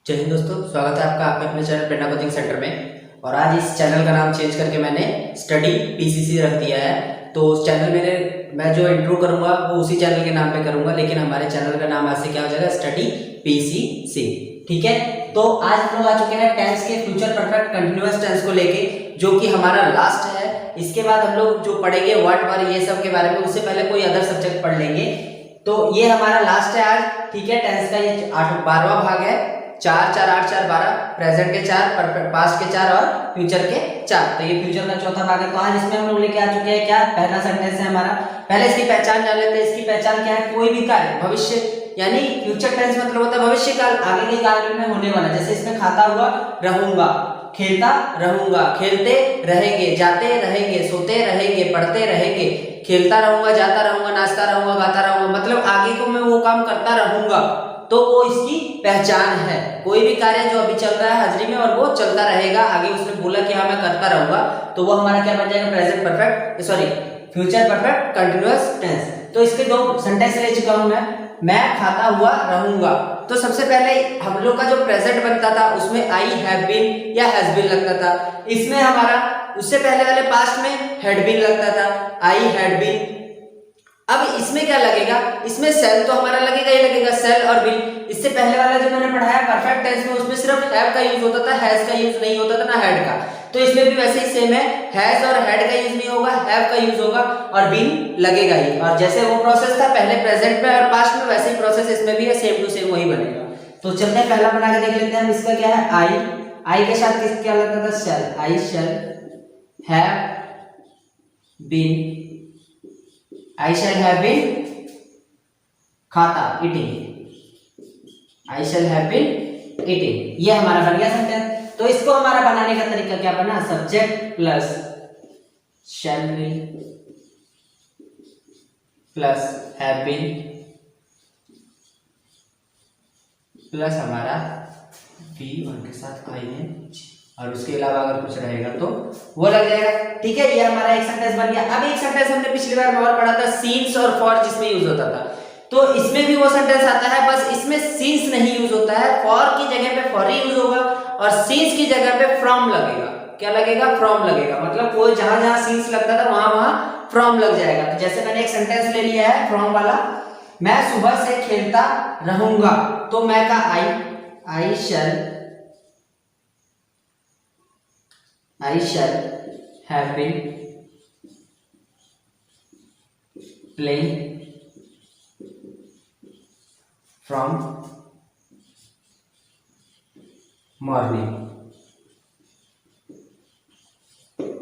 जय हिंद दोस्तों, स्वागत है आपका आपके अपने चैनल प्रेरणा कोचिंग सेंटर में। और आज इस चैनल का नाम चेंज करके मैंने स्टडी पीसीसी रख दिया है। तो उस चैनल मैं जो इंट्रो करूंगा वो उसी चैनल के नाम पे करूंगा, लेकिन हमारे चैनल का नाम आज से क्या हो जाएगा, स्टडी पीसीसी। ठीक है, तो आज हम लोग आ चुके हैं टेंस के फ्यूचर परफेक्ट कंटिन्यूअस टेंस को लेके, जो कि हमारा लास्ट है। इसके बाद हम लोग जो पढ़ेंगे व्हाट वर ये सब के बारे में, उससे पहले कोई अदर सब्जेक्ट पढ़ लेंगे। तो ये हमारा लास्ट है आज। ठीक है, टेंस का ये 12वां भाग है। 4 4 8 4 12, प्रेजेंट के 4, पास्ट के 4 और फ्यूचर के 4। तो ये फ्यूचर का चौथा भाग है। तो आज इसमें हम लोग लेके आ चुके हैं क्या, पहला सेंटेंस है हमारा। पहले इसकी पहचान जान लेते हैं। इसकी पहचान क्या है, कोई भी कार्य भविष्य, यानी फ्यूचर टेंस मतलब होता है भविष्य काल, आगे के काल में होने वाला। जैसे इसमें खाता हुआ रहूंगा, खेलता रहूंगा, खेलते रहेंगे, जाते रहेंगे, सोते रहेंगे, पढ़ते रहेंगे, खेलता रहूंगा, जाता रहूंगा, नाचता रहूंगा, गाता रहूंगा, मतलब आगे को मैं वो काम करता रहूंगा। तो वो इसकी पहचान है। कोई भी कार्य जो अभी चल रहा है हाजिरी में और वो चलता रहेगा, आगे उसने बोला कि हाँ मैं करता रहूंगा, तो वो हमारा क्या बन जाएगा, present perfect, sorry future perfect continuous tense. तो इसके दो सेंटेंस ले चुका हूं मैं खाता हुआ रहूंगा। तो सबसे पहले हम लोग का जो प्रेजेंट बनता था उसमें आई हैव बीन या हैज बीन लगता था। इसमें हमारा उससे पहले वाले पास्ट में हैड बीन लगता था, आई हैड बीन। अब इसमें क्या लगेगा, इसमें सेल तो हमारा लगेगा ही लगेगा, सेल और बिन। इससे पहले वाला जो मैंने पढ़ाया परफेक्ट टेंस में, उसमें सिर्फ हैव का यूज होता था, हैज का यूज नहीं होता था, ना हैड का। तो इसमें भी वैसे ही सेम है, हैज और हैड का यूज नहीं होगा, हैव का यूज होगा और बीन लगेगा ही। और जैसे वो प्रोसेस था पहले प्रेजेंट में और पास्ट में, वैसे ही प्रोसेस इसमें भी है, सेम टू सेम वही बनेगा। तो चलते हैं पहला बना के देख लेते हैं हम। इसका क्या है, आई के साथ किस क्या लगता था, shall, I shall have been, I shall have been खाता eating, I shall have been eating। ये हमारा बन गया सेंटेंस। तो इसको हमारा बनाने का तरीका क्या बना, subject plus shall be plus have been plus हमारा V1 के साथ ing, और उसके अलावा अगर कुछ रहेगा तो वो लग जाएगा। ठीक है, ये हमारा एक सेंटेंस बन गया। अब एक सेंटेंस हमने पिछली बार में और पढ़ा था, सीन्स और फॉर, जिसमें यूज होता था। तो इसमें भी वो सेंटेंस आता है, बस इसमें सीन्स नहीं यूज होता है, फॉर की जगह पे फॉर ही यूज होगा और सीन्स की जगह पे फ्रॉम लगेगा। क्या लगेगा, फ्रॉम लगेगा। मतलब कोई जहां जहां सीन्स लगता था वहां वहां फ्रॉम लग जाएगा। तो जैसे मैंने एक सेंटेंस ले लिया है फ्रॉम वाला, मैं सुबह से खेलता रहूंगा, तो मैं का आई shall have been playing from morning।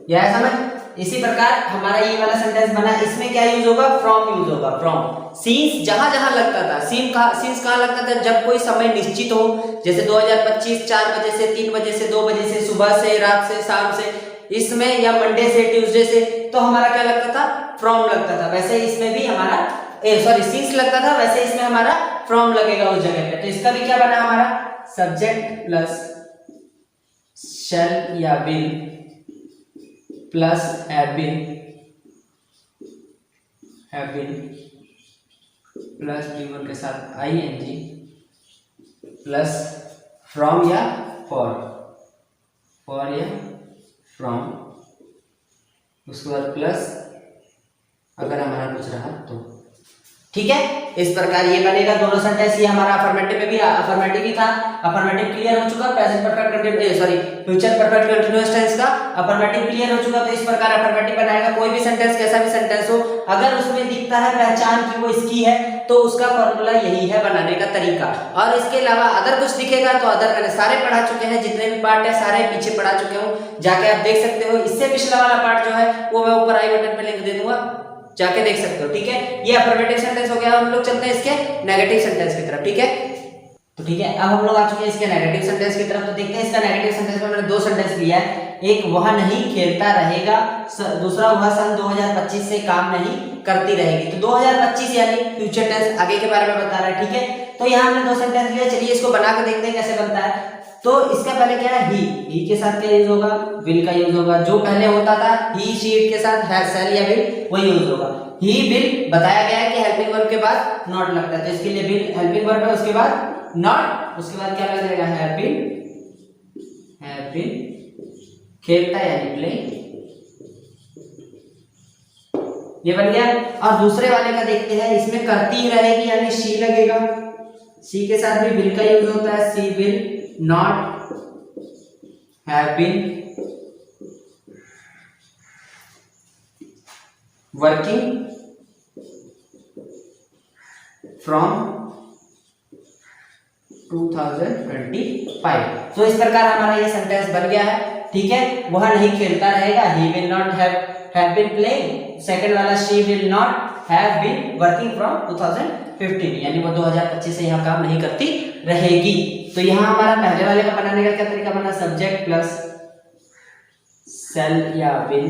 यह समझ। इसी प्रकार हमारा ये वाला सेंटेंस बना, इसमें क्या यूज होगा, फ्रॉम यूज होगा। फ्रॉम सीन्स जहां जहां लगता था, सीन्स कहां लगता था, जब कोई समय निश्चित हो, जैसे 2025 4 बजे से 3 बजे से 2 बजे से, सुबह से, रात से, शाम से, इसमें या मंडे से, ट्यूसडे से, तो हमारा क्या लगता था, फ्रॉम लगता था। वैसे इसमें भी हमारा सीन्स लगता था, वैसे इसमें हमारा फ्रॉम लगेगा उस जगह पे। तो इसका भी क्या बना हमारा, सब्जेक्ट प्लस शैल या will plus have been plus V1 के साथ ing प्लस फ्रॉम या फॉर या फ्रॉम, उसके बाद प्लस अगर हमारा कुछ रहा तो। ठीक है, इस प्रकार ये बनेगा दोनों सेंटेंस। ये हमारा अफर्मेटिव में भी, अफर्मेटिव ही था, अफर्मेटिव क्लियर हो चुका, present perfect sorry future perfect continuous tense का अफर्मेटिव क्लियर हो चुका। तो इस प्रकार अफर्मेटिव बनाएगा। कोई भी सेंटेंस, कैसा भी सेंटेंस हो, अगर उसमें दिखता है पहचान की वो इसकी है, तो उसका फॉर्मूला यही है बनाने का तरीका। और इसके अलावा अदर कुछ दिखेगा तो अदर मैंने सारे पढ़ा चुके हैं, जितने भी पार्ट है सारे पीछे पढ़ा चुके हूँ, जाके आप देख सकते हो। इससे पिछला वाला पार्ट जो है वो मैं ऊपर आई बटन पे लिंक दे दूंगा, जाके देख सकते हो। ठीक है, ये अफर्मेटिव सेंटेंस हो गया। हम लोग चलते हैं इसके नेगेटिव सेंटेंस की तरफ। ठीक है, तो ठीक है, अब हम लोग आ चुके हैं इसके नेगेटिव सेंटेंस की तरफ। तो देखते हैं इसका नेगेटिव सेंटेंस में मैंने दो सेंटेंस लिया है। एक वह नहीं खेलता रहेगा, दूसरा वह सन 2025 से काम नहीं करती रहेगी। तो 2025 यानी फ्यूचर टेंस, आगे के बारे में बता रहा है। ठीक है, तो यहाँ हमने दो सेंटेंस लिया। चलिए इसको बना के देखते हैं कैसे बनता है। तो इसका पहले क्या है, ही के साथ क्या यूज होगा, विल का यूज होगा। जो पहले होता था ही शी इट के साथ हैज शैल या विल, वही यूज होगा। ही विल बताया गया है कि हेल्पिंग वर्ब के बाद नॉट लगता है, तो इसके लिए विल हेल्पिंग वर्ब है, उसके बाद नॉट, उसके बाद क्या लग जाएगा हैव बीन खेलता यानी प्लेइंग, ये बन गया। और दूसरे वाले का देखते हैं, इसमें करती रहेगी यानी शी लगेगा, शी के साथ भी विल का यूज होता है, she will not have been working from 2025। तो इस प्रकार हमारा ये सेंटेंस बन गया है, ठीक है। वह नहीं खेलता रहेगा, he will not have been playing. Second वाला she will not have been working from 2015, यानी वो 2025 से यहाँ काम नहीं करती रहेगी। तो यहाँ हमारा पहले वाले का बनाने का क्या तरीका बना, सब्जेक्ट प्लस सेल या विल,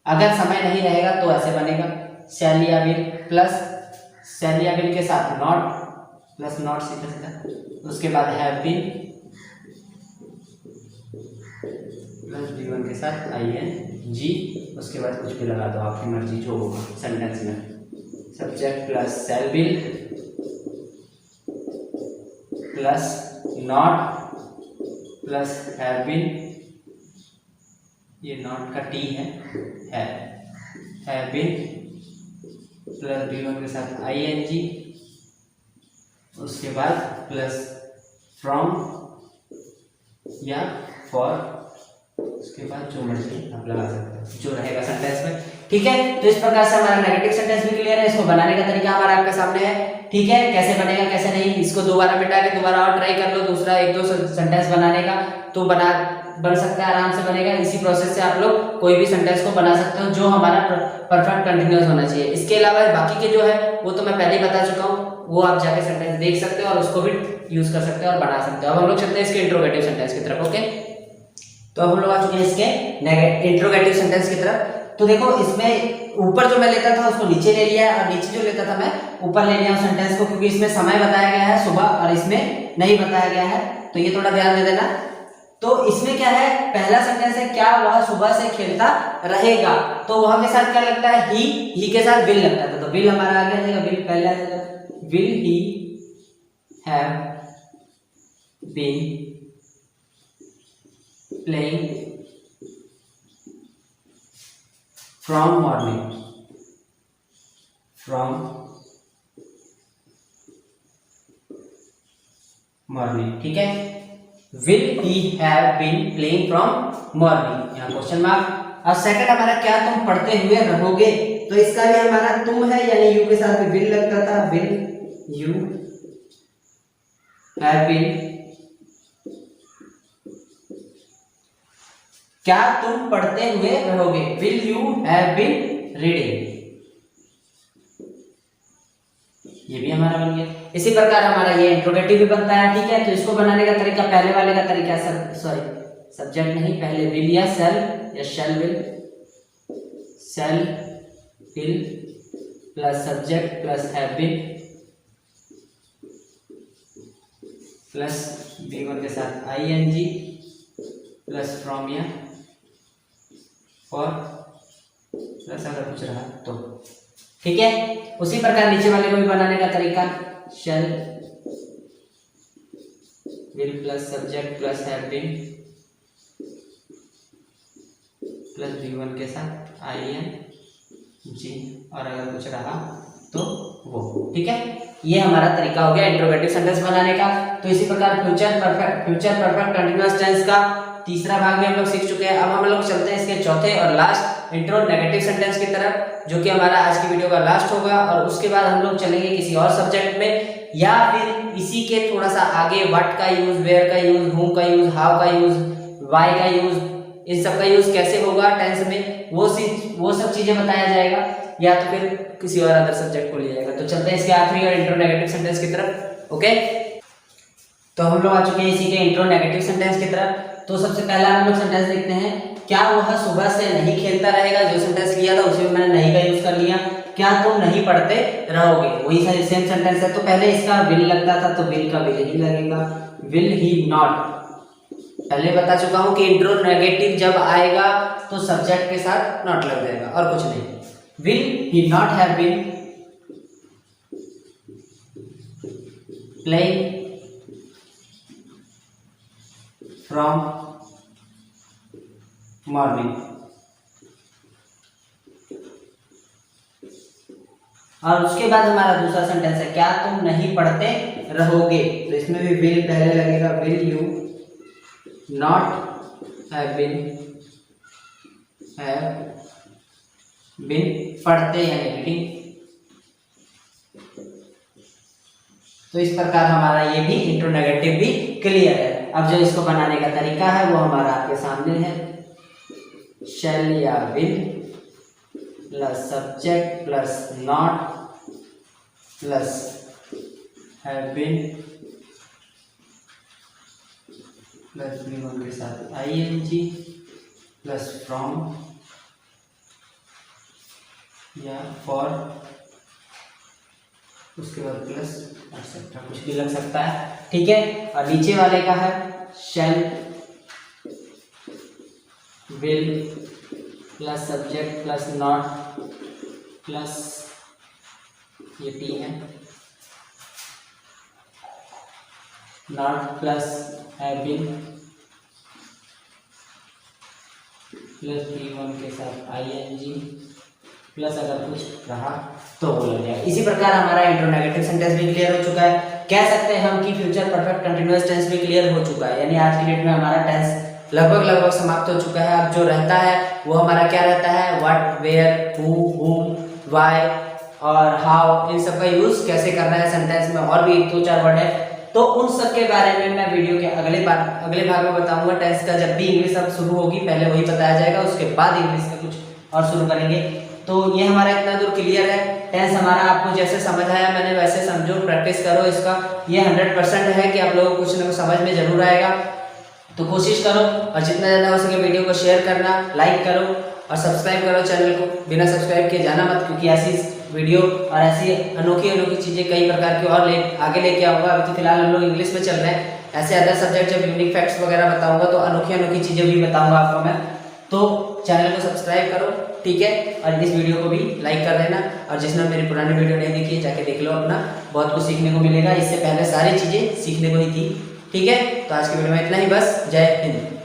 अगर समय नहीं रहेगा तो ऐसे बनेगा, सेल या विल प्लस सेल या विल के साथ नॉट प्लस नॉट सीधा सीधा, उसके बाद हैव बीन प्लस V1 के साथ ING, उसके बाद कुछ भी लगा दो, आपकी मर्जी जो होगा सेंटेंस में, subject plus shall will plus not plus have been, ये नॉट का टी है, हैव बीन प्लस V1 के साथ ING, उसके बाद प्लस फ्रॉम या फॉर, उसके बाद जो मर्जी आप लगा सकते हैं, जो रहेगा सेंटेंस में, ठीक है। तो इस प्रकार से हमारा नेगेटिव सेंटेंस भी क्लियर है। इसको बनाने का तरीका हमारा आपके सामने है, ठीक है। कैसे बनेगा कैसे नहीं, इसको दोबारा मिटा के दोबारा और ट्राई कर लो, दूसरा एक दो सेंटेंस बनाने का, तो बन सकता है, आराम से बनेगा। इसी प्रोसेस से आप लोग कोई भी सेंटेंस को बना सकते हो जो हमारा परफेक्ट कंटिन्यूअस होना चाहिए। इसके अलावा बाकी के जो है वो तो मैं पहले ही बता चुका हूँ, वो आप जाके सेंटेंस देख सकते हो और उसको भी यूज कर सकते हो और बना सकते हो। अब हम लोग चलते हैं इसके इंट्रोगेटिव सेंटेंस की तरफ, ओके। तो हम लोग आ चुके हैं इसके इंट्रोगेटिव सेंटेंस की तरफ। तो देखो इसमें ऊपर जो मैं लेता था उसको नीचे ले लिया, और नीचे जो लेता था मैं ऊपर ले लिया उस सेंटेंस को, क्योंकि इसमें समय बताया गया है सुबह और इसमें नहीं बताया गया है, तो ये थोड़ा ध्यान दे देना। तो इसमें क्या है, पहला सेंटेंस है क्या वह सुबह से खेलता रहेगा, तो वहां के साथ क्या लगता है, ही के साथ विल लगता था, तो विल हमारा आ गया, विल पहले आ जाएगा, will he have been playing from morning, ठीक है। Will he have been playing from morning, यहाँ क्वेश्चन मार्क। और सेकंड हमारा क्या तुम पढ़ते हुए रहोगे, तो इसका भी हमारा तुम है यानी यू के साथ विल लगता था, विल यू हैव बीन, क्या तुम पढ़ते हुए रहोगे, will you have been reading, ये भी हमारा बन गया। इसी प्रकार हमारा ये इंट्रोगेटिव भी बनता है, ठीक है। तो इसको बनाने का तरीका, पहले वाले का तरीका सब्जेक्ट नहीं, पहले विल या सेल या shall will plus subject plus have been plus V1 के साथ ING प्लस फ्रॉम या फॉर प्लस अगर कुछ रहा तो, ठीक है। उसी प्रकार नीचे वाले को भी बनाने का तरीका, shall will plus subject plus have been plus V1 के साथ ING और अगर कुछ रहा तो वो, ठीक है। ये हमारा तरीका हो गया इंट्रोगेटिव सेंटेंस बनाने का। तो इसी प्रकार फ्यूचर परफेक्ट कंटीन्यूअस टेंस का तीसरा भाग भी हम लोग सीख चुके हैं। अब हम लोग चलते हैं इसके चौथे और लास्ट इंट्रो नेगेटिव सेंटेंस की तरफ, जो कि हमारा आज की वीडियो का लास्ट होगा। और उसके बाद हम लोग चलेंगे किसी और सब्जेक्ट में, या फिर इसी के थोड़ा सा आगे व्हाट का यूज, वेयर का यूज, हुम का यूज, हाउ का यूज, व्हाई का यूज, इन सब का यूज कैसे होगा टेंस में, वो सब चीजें बताया जाएगा, या तो फिर किसी और अदर सब्जेक्ट को लिया जाएगा। तो चलते हैं इसके आखिरी और इंट्रो नेगेटिव सेंटेंस की तरफ, ओके। तो हम लोग आ चुके हैं इसी के इंट्रो नेगेटिव सेंटेंस की तरफ। तो सबसे पहला हम लोग सेंटेंस देखते हैं, क्या वह सुबह से नहीं खेलता रहेगा। जो सेंटेंस लिया था उसी में मैंने नहीं का यूज कर लिया। क्या तुम नहीं पढ़ते रहोगे, वही सेम सेंटेंस है। तो पहले इसका विल लगता था, तो विल का विल ही लगेगा, विल ही नॉट। पहले बता चुका हूं कि इंट्रो नेगेटिव जब आएगा तो सब्जेक्ट के साथ नॉट लग जाएगा और कुछ नहीं। Will he not have been playing from morning. और उसके बाद हमारा दूसरा सेंटेंस है, क्या तुम नहीं पढ़ते रहोगे? तो इसमें भी विल पहले लगेगा, will you not have been पढ़ते यानी रीडिंग। तो इस प्रकार हमारा ये भी इंट्रोनेगेटिव भी क्लियर है। अब जो इसको बनाने का तरीका है वो हमारा आपके सामने है। शैल या will plus subject plus not plus have been plus V1 के साथ ING प्लस फ्रॉम या फॉर, उसके बाद प्लस एक्सेट्रा, कुछ भी लग सकता है, ठीक है। और नीचे वाले का है shall will plus subject plus not plus ये टी है, not plus have been plus V1 के साथ ING प्लस अगर कुछ रहा तो वो लग जाएगा। इसी प्रकार हमारा इंट्रोनेगेटिव सेंटेंस भी क्लियर हो चुका है। कह सकते हैं हम कि फ्यूचर परफेक्ट कंटिन्यूअस टेंस भी क्लियर हो चुका है, यानी आज की डेट में हमारा टेंस लगभग समाप्त हो चुका है। अब जो रहता है वो हमारा क्या रहता है, व्हाट, वेयर, हु, हुम, व्हाई और हाउ, इन सब का यूज कैसे करना है सेंटेंस में। और भी 2-4 वर्ड है, तो उन सब के बारे में मैं वीडियो के अगले भाग में बताऊंगा। टेंस का जब भी इंग्लिश अब शुरू होगी पहले वही बताया जाएगा, उसके बाद इंग्लिश का कुछ और शुरू करेंगे। तो ये हमारा इतना दूर क्लियर है। टेंस हमारा आपको जैसे समझ आया मैंने वैसे समझो, प्रैक्टिस करो इसका। ये 100% है कि आप लोगों को कुछ ना कुछ समझ में जरूर आएगा, तो कोशिश करो और जितना ज़्यादा हो सके वीडियो को शेयर करना, लाइक करो और सब्सक्राइब करो चैनल को। बिना सब्सक्राइब किए जाना मत, क्योंकि ऐसी वीडियो और ऐसी अनोखी चीज़ें कई प्रकार की और आगे लेके आऊँगा। अभी तो फिलहाल हम लोग इंग्लिश में चल रहे हैं, ऐसे अदर सब्जेक्ट जब यूनिक फैक्ट्स वगैरह बताऊँगा तो अनोखी चीज़ें भी बताऊँगा आपको मैं। तो चैनल को सब्सक्राइब करो, ठीक है, और इस वीडियो को भी लाइक कर देना। और जिसने मेरी पुरानी वीडियो नहीं देखी है जाके देख लो अपना, बहुत कुछ सीखने को मिलेगा। इससे पहले सारी चीज़ें सीखने को ही थी, ठीक है। तो आज की वीडियो में इतना ही, बस जय हिंद।